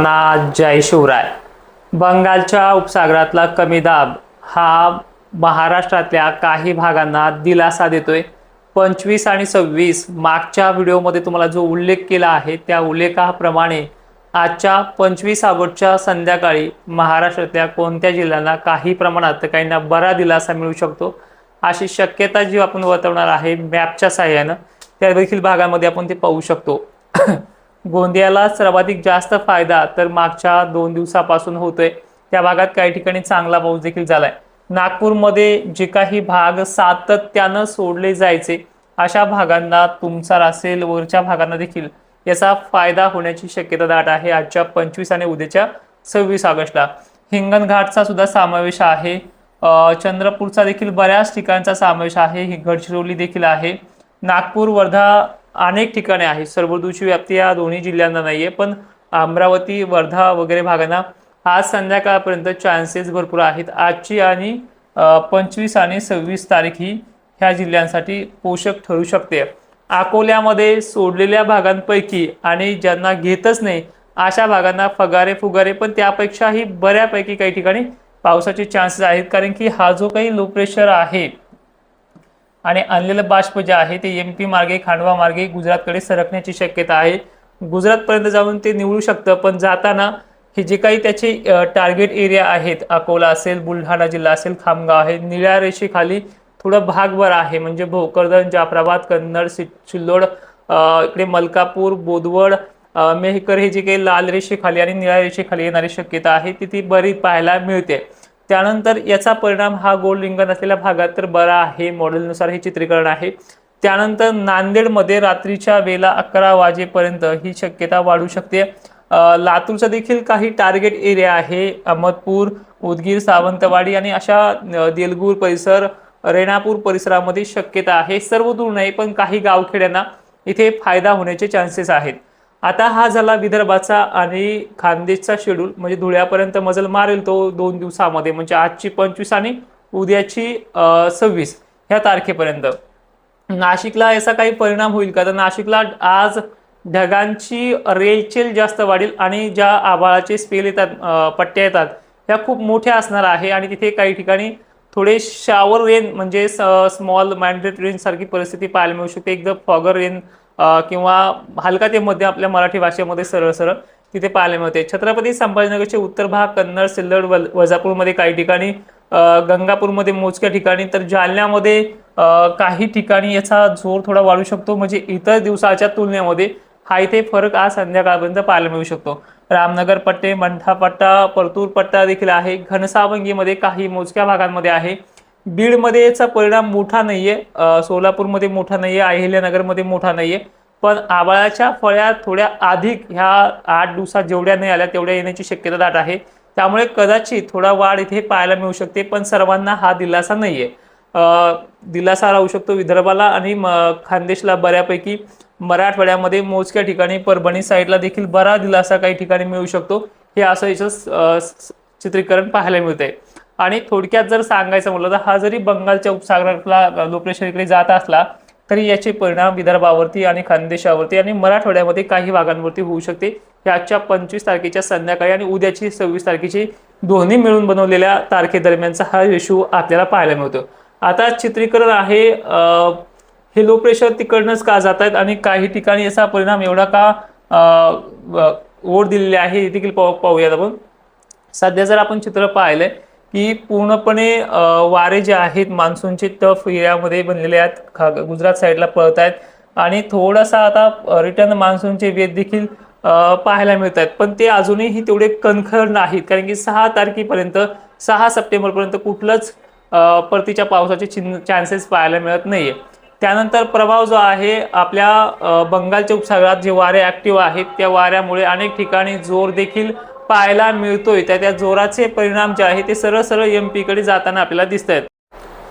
सर्वांना जय शिवराय। बंगालच्या उपसागरातला कमी दाब हा महाराष्ट्रातल्या काही भागांना दिलासा देतोय। 25 आणि 26 मागच्या व्हिडिओमध्ये तुम्हाला जो उल्लेख केला आहे त्या उल्लेखाप्रमाणे आजच्या 25 ऑगस्टच्या संध्याकाळी महाराष्ट्रातल्या कोणत्या जिल्ह्यांना काही प्रमाणात तर काहींना बरा दिलासा मिळू शकतो अशी शक्यता जी आपण वर्तवणार आहे मॅपच्या सहाय्याने त्या देखील भागामध्ये आपण ते पाहू शकतो। गोंदियाला सर्वाधिक जास्त फायदा तर मागच्या 2 दिवसापासून होतोय। त्या भागात काही ठिकाणी चांगला पाऊस देखील झालाय। नागपूरमध्ये जे काही भाग सातत्याने सोडले जायचे अशा भागांना तुमचा असेल वरच्या भागांना देखील याचा फायदा होण्याची शक्यता दाट आहे। आजच्या 25 आणि उद्याच्या 26 ऑगस्टला हिंगणघाटचा सुद्धा समावेश आहे। चंद्रपूरचा देखील बऱ्याच ठिकाणचा समावेश आहे। गडचिरोली देखील आहे। नागपूर वर्धा अनेक ठिकाणी आहे। सर्वदूरची व्याप्ती या दोन्ही जिल्ह्यांना नाहीये, पण अमरावती वर्धा वगैरे भागांना आज संध्याकाळपर्यंत चान्सेस भरपूर आहेत। आजची आणि 25 आणि 26 तारीख ही ह्या जिल्ह्यांसाठी पोषक ठरू शकते। अकोल्यामध्ये सोडलेल्या भागांपैकी आणि ज्यांना घेतच नाही अशा भागांना फुगारे पण त्यापेक्षाही बऱ्यापैकी काही ठिकाणी पावसाचे चान्सेस आहेत, कारण की हा जो काही लो प्रेशर आहे आणि आणलेलं बाष्प जे आहे ते एमपी मार्गे खांडवा मार्गे गुजरातकडे सरकण्याची शक्यता आहे। गुजरातपर्यंत जाऊन ते निवळू शकतं, पण जाताना हे जे काही त्याचे टार्गेट एरिया आहेत, अकोला असेल, बुलढाणा जिल्हा असेल, खामगाव आहे, निळ्या रेषेखाली थोडं भागभर आहे, म्हणजे भोकरदन, जाफराबाद, कन्नड, सिल्लोड, इकडे मलकापूर, बोदवड, मेहकर हे जे काही लाल रेषेखाली आणि निळ्या रेषेखाली येणारी शक्यता आहे ती बरी पाहायला मिळते। त्यानंतर याचा परिणाम हा गोल रिंगण असलेल्या भागात तर बरा आहे, मॉडेलनुसार हे चित्रीकरण आहे। त्यानंतर नांदेडमध्ये रात्रीच्या वेळेला 11 वाजेपर्यंत ही शक्यता वाढू शकते। लातूरचा देखील काही टार्गेट एरिया आहे, अहमदपूर, उदगीर, सावंतवाडी आणि अशा देलगूर परिसर, रेणापूर परिसरामध्ये शक्यता आहे। सर्व दूर नाही, पण काही गावखेड्यांना इथे फायदा होण्याचे चान्सेस आहेत। आता हा झाला विदर्भाचा आणि खानदेशचा शेड्यूल, म्हणजे धुळ्यापर्यंत मजल मारेल तो 2 दिवसामध्ये, म्हणजे आजची 25 आणि उद्याची 26 ह्या तारखेपर्यंत। नाशिकला याचा काही परिणाम होईल का, तर नाशिकला आज ढगांची रेलचेल जास्त वाढेल आणि ज्या आभाळाचे स्पेल येतात, पट्ट्या येतात ह्या खूप मोठ्या असणार आहे आणि तिथे काही ठिकाणी थोडे शावर रेन म्हणजे स्मॉल मॅन्डेट रेन सारखी परिस्थिती पाहायला मिळू शकते। एकदम फॉगर रेन किंवा हलका ते मध्य आपल्या मराठी भाषेमध्ये सरळ तिथे पाहायला मिळते। छत्रपती संभाजीनगरचे उत्तर भाग, कन्नड, सिल्लोड, वजापूरमध्ये काही ठिकाणी, गंगापूरमध्ये मोजक्या ठिकाणी, तर जालन्यामध्ये काही ठिकाणी याचा जोर थोडा वाढू शकतो। म्हणजे इतर दिवसाच्या तुलनेमध्ये हा इथे फरक आज संध्याकाळपर्यंत पाहायला मिळू शकतो। रामनगर पट्टे, मंठा पट्टा, परतूर पट्टा देखील आहे। घनसावंगीमध्ये काही मोजक्या भागांमध्ये आहे। बीडमध्ये याचा परिणाम मोठा नाहीये, सोलापूरमध्ये मोठा नाहीये, अहिल्यानगरमध्ये मोठा नाहीये, पण आभाळाच्या फळ्या थोड्या अधिक ह्या 8 दिवसात जेवढ्या नाही आल्या तेवढ्या येण्याची शक्यता दाट आहे। त्यामुळे कदाचित थोडा वाढ इथे पाहायला मिळू शकते, पण सर्वांना हा दिलासा नाहीये। दिलासा राहू शकतो विदर्भाला आणि खानदेशला बऱ्यापैकी। मराठवाड्यामध्ये मोजक्या ठिकाणी, परभणी साईडला देखील बरा दिलासा काही ठिकाणी मिळू शकतो। हे असं याचं चित्रीकरण पाहायला मिळतंय। आणि थोडक्यात जर सांगायचं म्हटलं तर हा जरी बंगालच्या उपसागरातला लो प्रेशर इकडे जात असला तरी याचे परिणाम विदर्भावरती आणि खानदेशावरती आणि मराठवाड्यामध्ये काही भागांवरती होऊ शकते। हे आजच्या 25 तारखेच्या संध्याकाळी आणि उद्याची 26 तारखेची दोन्ही मिळून बनवलेल्या तारखेदरम्यानचा हा रेशो आपल्याला पाहायला मिळतो। आता चित्रीकरण आहे हे लो प्रेशर तिकडनंच का जात आहेत आणि काही ठिकाणी याचा परिणाम एवढा का ओढ दिलेली आहे हे देखील पाहूयात आपण। सध्या जर आपण चित्र पाहिलंय की पूर्णपणे वारे जे आहेत मान्सूनचे टफ एरियामध्ये बनलेले आहेत, गुजरात साईडला पळत आहेत आणि थोडासा आता रिटर्न मान्सूनचे वेध देखील पाहायला मिळत आहेत, पण ते अजूनही तेवढे कणखर नाहीत, कारण की 6 तारखेपर्यंत 6 सप्टेंबरपर्यंत कुठलंच परतीच्या पावसाचे चान्सेस पाहायला मिळत नाहीये। त्यानंतर प्रभाव जो आहे आपल्या बंगालच्या उपसागरात जे वारे ऍक्टिव्ह आहेत त्या वाऱ्यामुळे अनेक ठिकाणी जोर देखील पाहायला मिळतोय। त्या जोराचे परिणाम जे आहे ते सरळ एमपी कडे जाताना आपल्याला दिसत आहेत।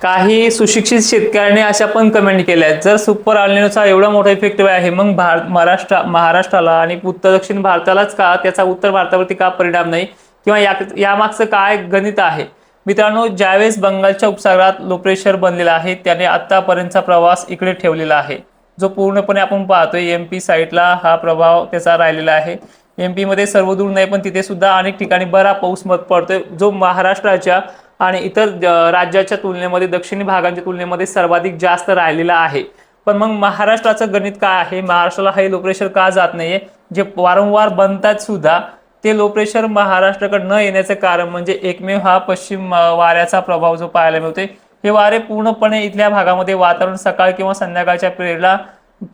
काही सुशिक्षित शेतकऱ्यांनी अशा पण कमेंट केल्या आहेत, जर सुपर अल्निनोचा एवढा मोठा इफेक्टिव्ह आहे मग महाराष्ट्राला आणि उत्तर दक्षिण भारतालाच का, त्याचा उत्तर भारतावरती का परिणाम नाही, किंवा यामागचं काय गणित आहे। मित्रांनो, ज्यावेळेस बंगालच्या उपसागरात लो प्रेशर बनलेला आहे त्याने आतापर्यंतचा प्रवास इकडे ठेवलेला आहे, जो पूर्णपणे आपण पाहतोय एमपी साईडला हा प्रभाव त्याचा राहिलेला आहे। MP मध्ये सर्वदूर नाही पण तिथे सुद्धा अनेक ठिकाणी बरा पाऊस पडतोय, जो महाराष्ट्राच्या आणि इतर राज्याच्या तुलनेमध्ये दक्षिणी भागांच्या तुलनेमध्ये सर्वाधिक जास्त राहिलेला आहे। पण मग महाराष्ट्राचं गणित काय आहे, महाराष्ट्राला हे लो प्रेशर का जात नाहीये, जे वारंवार बनतात सुद्धा ते लो प्रेशर महाराष्ट्राकडे न येण्याचं कारण म्हणजे एकमेव हा पश्चिम वाऱ्याचा प्रभाव जो पाहायला मिळतोय। हे वारे पूर्णपणे इथल्या भागामध्ये वातावरण सकाळ किंवा संध्याकाळच्या पिरियडला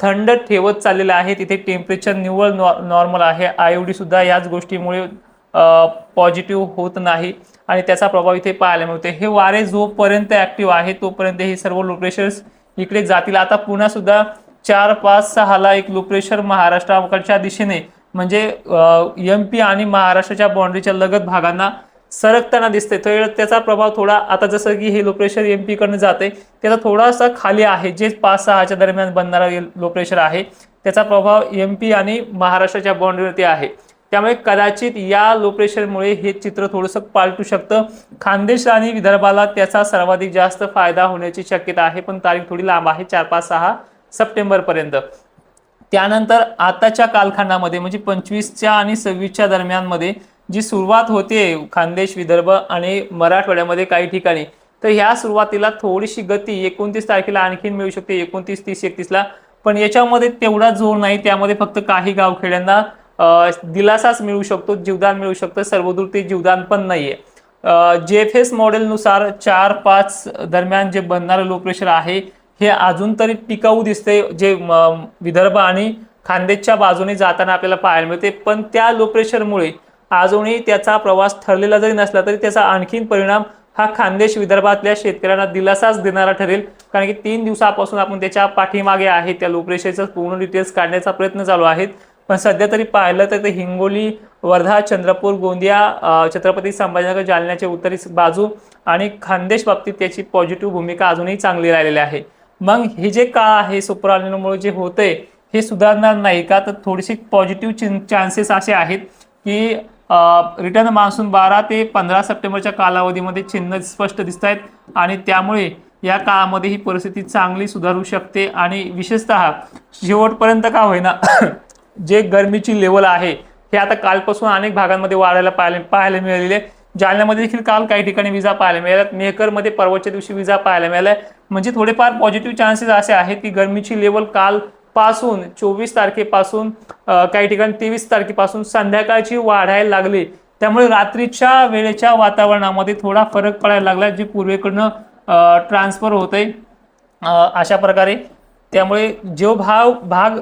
थंड ठेवत चाललेलं आहे। तिथे टेम्परेचर निव्वळ नॉर्मल आहे। IOD सुद्धा याच गोष्टीमुळे पॉझिटिव्ह होत नाही आणि त्याचा प्रभाव इथे पाहायला मिळतो। हे वारे जोपर्यंत ऍक्टिव्ह आहे तोपर्यंत हे सर्व लो प्रेशर्स इकडे जातील। आता पुन्हा सुद्धा 4, 5, 6 ला एक लो प्रेशर महाराष्ट्राकडच्या दिशेने म्हणजे MP आणि महाराष्ट्राच्या बाउंड्रीच्या लगत भागांना सरकताना दिसते। तर त्याचा प्रभाव थोडा आता जसं की हे लो प्रेशर MP कडनं जाते त्याचा थोडासा खाली आहे, जे 5-6 च्या दरम्यान बनणारा लो प्रेशर आहे त्याचा प्रभाव MP आणि महाराष्ट्राच्या बाउंड्रीवरती आहे। त्यामुळे कदाचित या लो प्रेशरमुळे हे चित्र थोडंसं पालटू शकतं। खानदेश आणि विदर्भाला त्याचा सर्वाधिक जास्त फायदा होण्याची शक्यता आहे, पण तारीख थोडी लांब आहे, 4, 5, 6 सप्टेंबर पर्यंत। त्यानंतर आताच्या कालखंडामध्ये म्हणजे 25च्या आणि 26च्या दरम्यान मध्ये जी सुरुवात होते खानदेश, विदर्भ आणि मराठवाड्यामध्ये काही ठिकाणी, तर ह्या सुरुवातीला थोडीशी गती 29 तारखेला आणखीन मिळू शकते, 29, 30, 31 ला, पण याच्यामध्ये तेवढा जोर नाही। त्यामध्ये फक्त काही गावखेड्यांना दिलासाच मिळू शकतो, जीवदान मिळू शकतं, सर्वदूर ते जीवदान पण नाहीये। JFS मॉडेलनुसार 4-5 दरम्यान जे बनणारं लो प्रेशर आहे हे अजून तरी टिकाऊ दिसते, जे विदर्भ आणि खानदेशच्या बाजूने जाताना आपल्याला पाहायला मिळते। पण त्या लो प्रेशरमुळे अजूनही त्याचा प्रवास ठरलेला जरी नसला तरी त्याचा आणखीन परिणाम हा खानदेश विदर्भातल्या शेतकऱ्यांना दिलासाच देणारा ठरेल, कारण की 3 दिवसापासून आपण त्याच्या पाठीमागे आहे, त्या लो प्रेशरचं पूर्ण डिटेल्स काढण्याचा प्रयत्न चालू आहे। पण सध्या तरी पाहिलं तर हिंगोली, वर्धा, चंद्रपूर, गोंदिया, छत्रपती संभाजीनगर, जालन्याचे उत्तरी बाजू आणि खानदेश बाबतीत त्याची पॉझिटिव्ह भूमिका अजूनही चांगली राहिलेली आहे। मग हे जे का आहे सुपर एल निनोमुळे जे होतंय हे सुधारणार नाही का, तर थोडीशी पॉझिटिव्ह चान्सेस असे आहेत की रिटर्न मान्सून 12 ते 15 सप्टेंबरच्या कालावधीमध्ये चिन्ह स्पष्ट दिसत आहेत आणि त्यामुळे या काळामध्ये ही परिस्थिती चांगली सुधारू शकते। आणि विशेषतः शेवटपर्यंत का होईना जे गरमीची लेवल आहे हे आता कालपासून अनेक भागांमध्ये वाढायला पाहायला मिळालेले। जालन्यामध्ये देखील काल काही ठिकाणी विजा पाहायला मिळाल्यात, मेहकरमध्ये परवाच्या दिवशी विजा पाहायला मिळाल्या। म्हणजे थोडेफार पॉझिटिव्ह चान्सेस असे आहेत की गरमीची लेवल काल पासून 24 तारखेपासून काही ठिकाणी 23 तारखेपासून संध्याकाळची वाढायला लागली। त्यामुळे रात्रीच्या वेळेच्या वातावरणामध्ये थोडा फरक पडायला लागला, जे पूर्वेकडनं ट्रान्सफर होतंय अशा प्रकारे। त्यामुळे जो भाग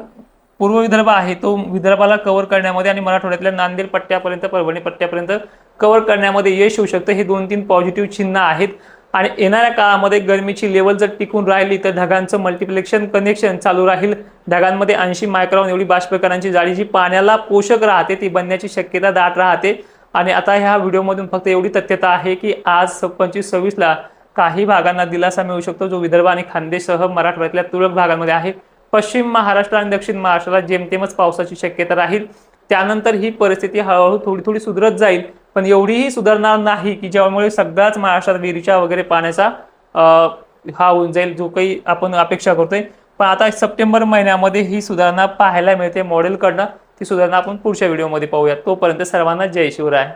पूर्व विदर्भ आहे तो विदर्भाला कव्हर करण्यामध्ये आणि मराठवाड्यातल्या नांदेड पट्ट्यापर्यंत, परभणी पट्ट्यापर्यंत कव्हर करण्यामध्ये यश होऊ शकतं। हे 2-3 पॉझिटिव्ह चिन्ह आहेत आणि येणाऱ्या काळामध्ये गरमीची लेवल जर टिकून राहिली तर ढगांचं मल्टिप्लेक्शन कनेक्शन चालू राहील। ढगांमध्ये 80 मायक्रॉन एवढी बाष्पकणांची जाळी जी पाण्याला पोषक राहते ती बनण्याची शक्यता दाट राहते। आणि आता ह्या व्हिडिओमधून फक्त एवढी तथ्यता आहे की आज 25-26 ला काही भागांना दिलासा मिळू शकतो, जो विदर्भ आणि खानदेशसह मराठवाड्यातल्या तुरळक भागांमध्ये आहे। पश्चिम महाराष्ट्र आणि दक्षिण महाराष्ट्राला जेमतेमच पावसाची शक्यता राहील। त्यानंतर ही परिस्थिती हळूहळू थोडी सुधरत जाईल, पण एवढीही सुधारणार नाही की ज्यामुळे सगळ्याच महाराष्ट्रात विहिरीच्या वगैरे पाण्याचा हा होऊन जाईल, जो काही आपण अपेक्षा करतोय। पण आता सप्टेंबर महिन्यामध्ये ही सुधारणा पाहायला मिळते मॉडेलकडनं। ती सुधारणा आपण पुढच्या व्हिडिओमध्ये पाहूया। तोपर्यंत सर्वांना जय शिवराय।